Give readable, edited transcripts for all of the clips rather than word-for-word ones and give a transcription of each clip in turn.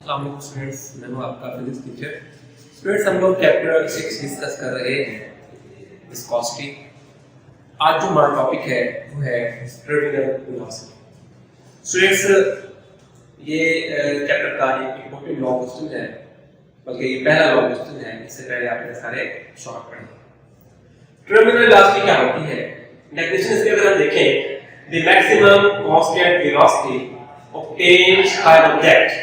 अस्सलाम वालेकुम स्टूडेंट्स, मैं हूं आपका फिजिक्स टीचर। स्टूडेंट्स, हम लोग चैप्टर 6 डिस्कस कर रहे हैं विस्कोसिटी। आज जो हमारा टॉपिक है वो है टर्मिनल वेलोसिटी। स्टूडेंट्स, ये चैप्टर का एक इंपॉर्टेंट लॉ क्वेश्चन है, बल्कि ये पहला लॉ क्वेश्चन है। इससे पहले आपने सारे शॉर्ट पढ़े। टर्मिनल वेलोसिटी क्या होती है? डेफिनेशन इसके अगर हम देखें, the maximum constant velocity obtained by an object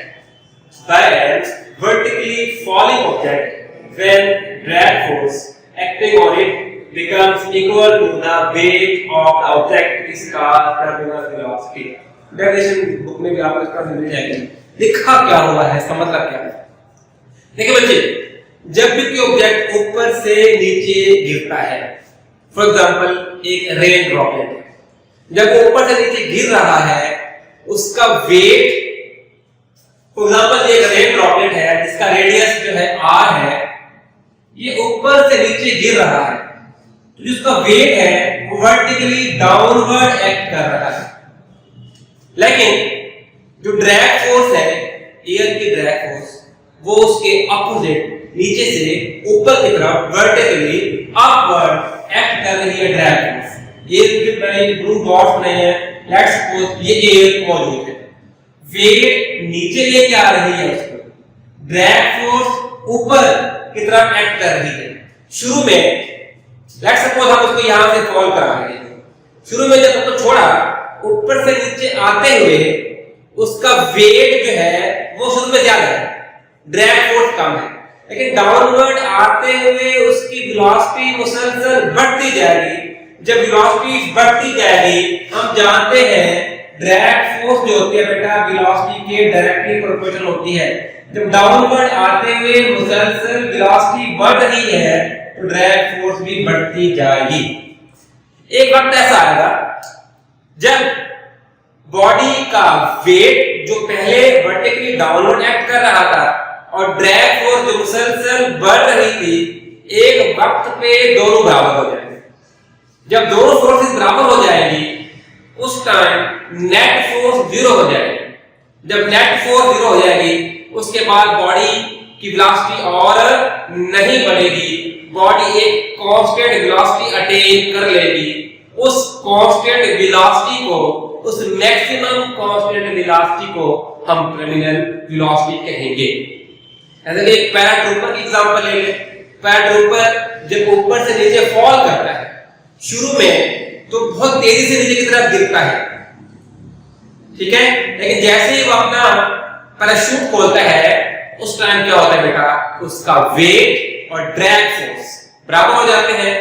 by an vertically falling object when drag force acting on it becomes equal to the weight of the object is called terminal velocity। Definition book में भी आपको इसका मिल जाएगी। लिखा क्या हुआ है, इसका मतलब क्या है? देखिए बच्चे, जब भी कोई ऑब्जेक्ट ऊपर से नीचे गिरता है, फॉर एग्जांपल एक रेन ड्रॉपलेट है, जब वो ऊपर से नीचे गिर रहा है उसका वेट, फॉर एग्जांपल ये रेन ड्रॉपलेट है जिसका रेडियस जो है r है, ये ऊपर से नीचे गिर रहा है, तो जिसका वेट है वो वर्टिकली डाउनवर्ड एक्ट कर रहा है। लेकिन जो ड्रैग फोर्स है, एयर की ड्रैग फोर्स, वो उसके अपोजिट नीचे से ऊपर की तरफ वर्टिकली अपवर्ड एक्ट कर रही है ड्रैग फोर्स। ये जो ब्लू डॉट्स नहीं है, लेट्स सपोज ये एयर मौजूद है, वेट नीचे लेके आ रही है उसको, ड्रैग फोर्स ऊपर की तरफ एक्ट कर रही है। शुरू में लेट्स सपोज हम उसको यहां से फॉल करा रहे हैं, शुरू में जब उसको छोड़ा, ऊपर से नीचे आते हुए उसका वेट जो है वो शुरू में ज्यादा है, ड्रैग फोर्स कम है, लेकिन डाउनवर्ड आते हुए उसकी वेलोसिटी मुसलसल बढ़ती जाएगी। जब वेलोसिटी बढ़ती जाएगी, हम जानते हैं ड्रैग फोर्स जो होती है बेटा वेलोसिटी के डायरेक्टली प्रोपोर्शनल होती है। जब डाउनवर्ड आते हुए मुसलसल वेलोसिटी बढ़ रही है तो ड्रैग फोर्स भी बढ़ती जाएगी। एक वक्त ऐसा आएगा जब बॉडी का वेट जो पहले वर्टिकली डाउनवर्ड एक्ट कर रहा था और ड्रैग फोर्स जो मुसलसल बढ़ रही थी, एक वक्त पे दोनों बराबर हो जाएंगे। जब दोनों फोर्सेस बराबर हो जाएगी उस टाइम नेट फोर्स जीरो हो जाएगी। जब नेट फोर्स जीरो हो जाएगी उसके बाद बॉडी की वेलोसिटी और नहीं बढ़ेगी, बॉडी एक कांस्टेंट वेलोसिटी अटेन कर लेगी। उस कांस्टेंट वेलोसिटी को, उस मैक्सिमम कांस्टेंट वेलोसिटी को हम टर्मिनल वेलोसिटी कहेंगे। जैसे एक पैराट्रूपर की एग्जांपल ले लें। पैराट्रूपर जब ऊपर से नीचे फॉल करता है, शुरू में तो बहुत तेजी से नीचे की तरफ गिरता है, ठीक है, लेकिन जैसे ही वो अपना पैराशूट खोलता है उस टाइम क्या होता है बेटा, उसका वेट और ड्रैग फोर्स बराबर हो जाते हैं,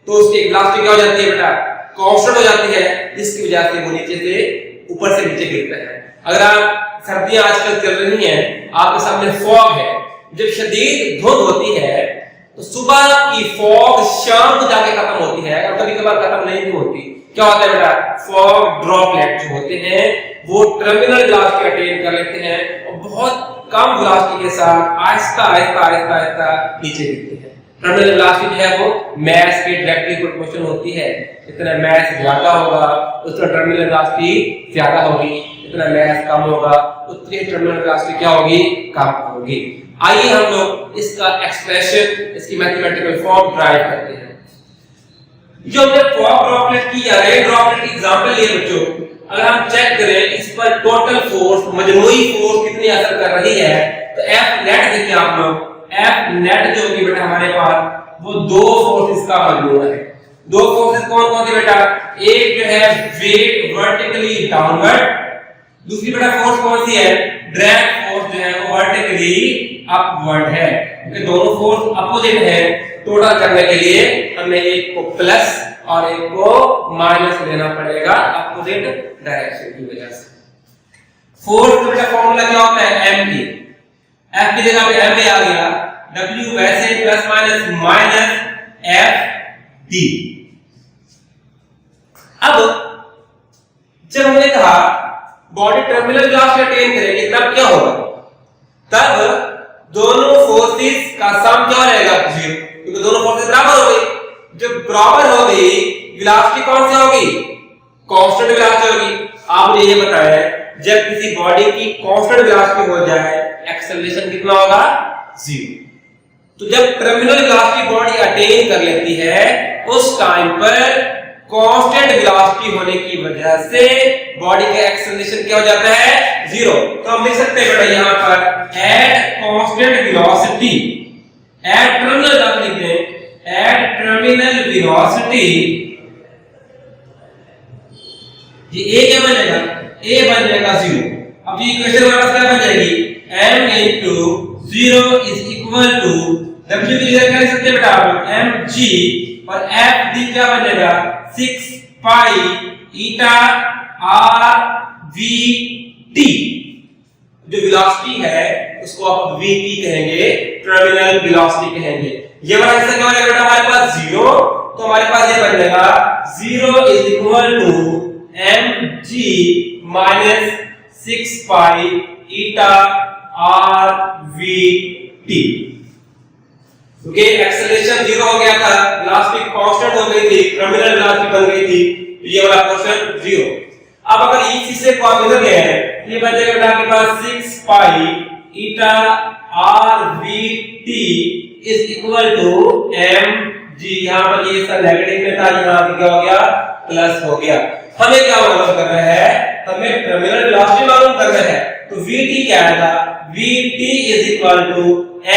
तो उसकी वेलोसिटी क्या हो जाती है बेटा, कांस्टेंट हो जाती है, जिसकी वजह से वो नीचे से ऊपर से नीचे गिरता है। अगर आप सर्दियां आजकल चल रही हैं, आपके सामने फॉग है, जब शदीद धुंध होती है तो सुबह की फॉग शाम को जाके खत्म होती है, और कभी कभार खत्म नहीं भी होती। क्या होता है बेटा, फॉग ड्रॉपलेट जो होते हैं वो टर्मिनल वेलोसिटी अटेन कर लेते हैं और बहुत कम वेलोसिटी के साथ आहिस्ता आहिस्ता आहिस्ता आहिस्ता नीचे गिरते हैं। टर्मिनल वेलोसिटी जो है वो मास के डायरेक्टली प्रोपोर्शनल होती है। इतना मास ज्यादा होगा उतना टर्मिनल वेलोसिटी ज्यादा होगी, इतना मास कम होगा उतनी टर्मिनल वेलोसिटी क्या होगी, कम होगी। आइए हम लोग इसका एक्सप्रेशन, इसकी मैथमेटिकल फॉर्म ड्राइव करते हैं। जो हमने फॉग ड्रॉपलेट की या रेन ड्रॉपलेट की एग्जांपल लिए बच्चों, अगर हम चेक करें इस पर टोटल फोर्स, मजमूई फोर्स कितनी असर कर रही है, तो F नेट देखिए आप लोग, F नेट जो होगी बेटा हमारे पास वो दो फोर्सेस का मजमूआ है। दो फोर्सेस कौन कौन सी बेटा, एक जो है वेट वर्टिकली डाउनवर्ड, दूसरी बेटा फोर्स कौन सी है, ड्रैग फोर्स जो है वो वर्टिकली अपवर्ड है। क्योंकि दोनों फोर्स अपोजिट है, टोटल करने के लिए हमें एक को प्लस और एक को माइनस लेना पड़ेगा अपोजिट डायरेक्शन की वजह से। फोर्स का बेटा फॉर्मूला क्या होता है, m की, F की जगह पे m आ गया, W वैसे plus minus minus F D। अब जब हमने कहा बॉडी टर्मिनल वेलोसिटी अटेन करेगी तब क्या होगा, तब दोनों फोर्सेस का सम क्या रहेगा, जीरो, क्योंकि दोनों फोर्सेस बराबर हो गई। जब बराबर हो गई वेलोसिटी कौन सी होगी, कांस्टेंट वेलोसिटी होगी। आपने ये बताया जब किसी बॉडी की कांस्टेंट वेलोसिटी हो जाए एक्सेलरेशन कितना होगा 0। तो जब टर्मिनल वेलोसिटी बॉडी अटेन कर लेती है उस टाइम पर कांस्टेंट वेलोसिटी होने की वजह से बॉडी का एक्सेलरेशन क्या हो जाता है 0। तो हम लिख सकते हैं बेटा यहां पर at constant velocity, at terminal velocity लिखते हैं, एट टर्मिनल वेलोसिटी, ये ए क्या बन जाएगा, ए बन जाएगा 0। अब ये इक्वेशन हमारे पास क्या बन जाएगी, m into 0 is equal to w की जगह क्या लिख सकते हैं बेटा आप mg और f d क्या बन जाएगा 6 pi eta r v t। जो वेलोसिटी है उसको आप vt कहेंगे, टर्मिनल वेलोसिटी कहेंगे। ये वाला हिस्सा क्या बनेगा बेटा हमारे पास 0, तो हमारे पास ये बन जाएगा 0 is equal to mg minus 6 pi eta r v t। क्योंकि एक्सेलरेशन 0 हो गया था, वेलोसिटी कांस्टेंट हो गई थी, टर्मिनल वेलोसिटी बन गई थी, तो ये वाला क्वेश्चन 0। अब अगर इस हिस्से को आप इधर ले आए, ये बन जाएगा बेटा आपके पास 6 pi eta r v t is equal to mg। यहां पर ये सब नेगेटिव में था, यहां पे क्या हो गया प्लस हो गया। हमें क्या मालूम करना है, हमें टर्मिनल वेलोसिटी मालूम करना है, तो vt क्या आएगा, vt is equal to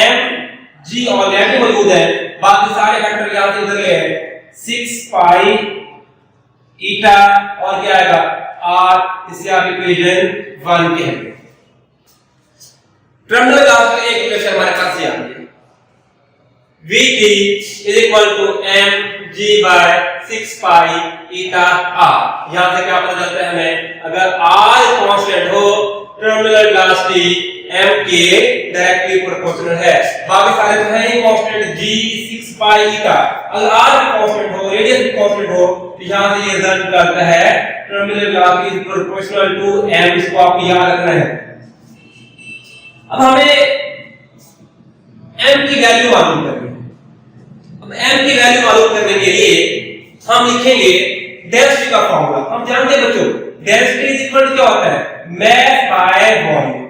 mg और नेगेटिव मौजूद है, बाकी सारे फैक्टर यहां से इधर ले आए, 6 pi eta और क्या आएगा r, इसे आप इक्वेशन 1 कहेंगे। टर्मिनल वेलोसिटी एक इक्वेशन हमारे पास ये आ गई, vt is equal to mg by 6 pi eta r। यहां से क्या पता चलता है हमें, अगर r कांस्टेंट हो टर्मिनल वेलोसिटी m के डायरेक्टली प्रोपोर्शनल है, बाकी सारे तो है ही कांस्टेंट g 6 pi eta। अगर r कांस्टेंट हो, रेडियस भी कांस्टेंट हो, तो यहां से ये रिजल्ट निकलता है terminal velocity is proportional to m। इसको आपको याद रखना है। अब हमें m की वैल्यू मालूम करनी है। अब m की वैल्यू मालूम करने के लिए हम लिखेंगे डेंसिटी का फॉर्मूला। हम जानते हैं बच्चों डेंसिटी इज इक्वल टू क्या होता है, मास बाय वॉल्यूम।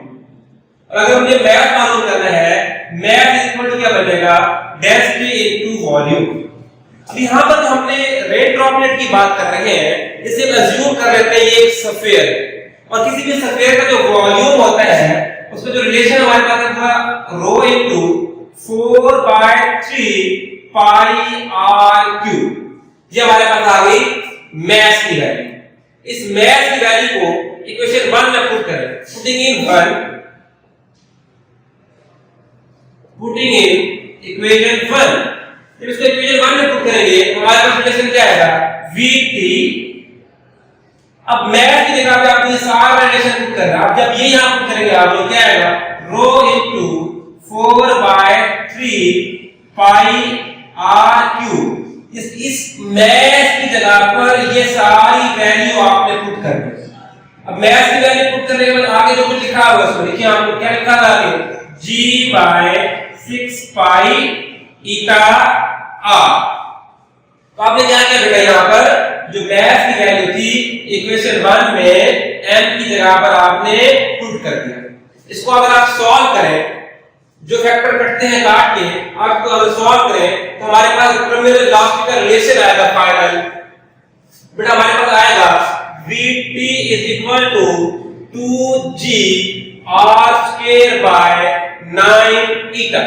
और अगर हमें मास मालूम करना है, मास इज इक्वल टू क्या बनेगा, डेंसिटी इनटू वॉल्यूम। अब यहां पर हमने रेन ड्रॉपलेट की बात कर रहे हैं, इसे हम अज्यूम कर लेते हैं ये एक सफेयर है, और किसी भी सफेयर का जो वॉल्यूम होता है उसका जो रिलेशन हमारे पास है वो रो इनटू 4/3 पाई r क्यूब। ये हमारे पास आ गई मास की वैल्यू। इस मास की वैल्यू को इक्वेशन 1 में पुट करें, पुटिंग इन इक्वेशन 1। जब इसको इक्वेशन 1 में पुट करेंगे तो हमारे पास रिलेशन क्या आएगा, vt। अब मास की जगह पे आपको ये सारा रिलेशन पुट करना है। अब जब ये यहां पुट करेंगे आप लोग क्या आएगा, रो इनटू 4/3 पाई r क्यूब। इस मास की जगह पर ये सारी वैल्यू आपने पुट कर दी। अब मास की वैल्यू पुट करने के बाद आगे जो कुछ लिखा हुआ है उसको देखिए, आपको क्या लिखा था आगे, g by 6 pi eta r। तो आपने क्या किया बेटा, यहां पर जो मास की वैल्यू थी इक्वेशन 1 में m की जगह पर आपने पुट कर दिया। इसको अगर आप सॉल्व करें, जो फैक्टर कटते हैं काट के, आपको अगर सॉल्व करें तो हमारे पास टर्मिनल वेलोसिटी का रिलेशन आएगा फाइनल बेटा, हमारे पास आएगा vt is equal to 2g r square by 9 eta।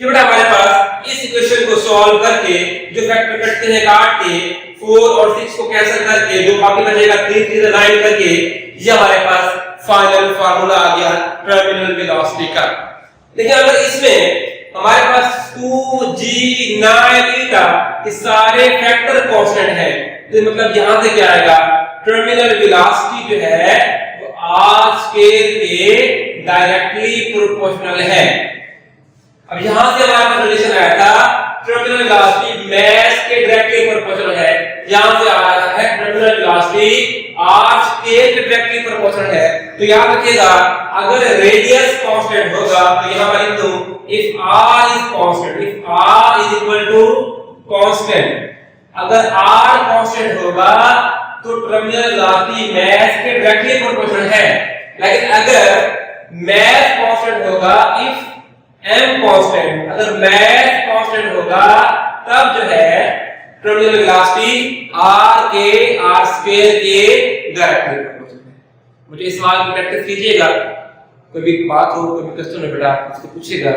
कि बेटा हमारे पास इस इक्वेशन को सॉल्व करके जो फैक्टर कटते हैं काट के, 4 और 6 को कैंसिल करके जो बाकी बचेगा 3 3 9 करके, ये हमारे पास फाइनल फार्मूला आ गया टर्मिनल वेलोसिटी का। देखिए अगर इसमें हमारे पास 2g 9 eta ये सारे फैक्टर कांस्टेंट है, तो मतलब यहां से क्या आएगा, टर्मिनल वेलोसिटी जो है वो r स्क्वायर के डायरेक्टली प्रोपोर्शनल है। अब यहां से हमारे पास रिलेशन आया था टर्मिनल वेलोसिटी मास के डायरेक्टली प्रोपोर्शनल है, यहां से आ रहा है टर्मिनल वेलोसिटी r स्क्वायर के डायरेक्टली प्रोपोर्शनल है। तो याद रखिएगा अगर रेडियस कांस्टेंट होगा तो यहां पर लिख दूं if r is constant, if r is equal to constant, अगर r कांस्टेंट होगा तो टर्मिनल वेलोसिटी मास के डायरेक्टली प्रोपोर्शनल है। लेकिन अगर mass constant होगा if m constant, अगर mass constant होगा तब जो है टर्मिनल वेलोसिटी r के r स्क्वायर के डायरेक्टली प्रोपोर्शनल है। मुझे इस सवाल को प्रैक्टिस कीजिएगा, कोई भी बात हो, कोई भी क्वेश्चन हो बेटा उसको पूछिएगा।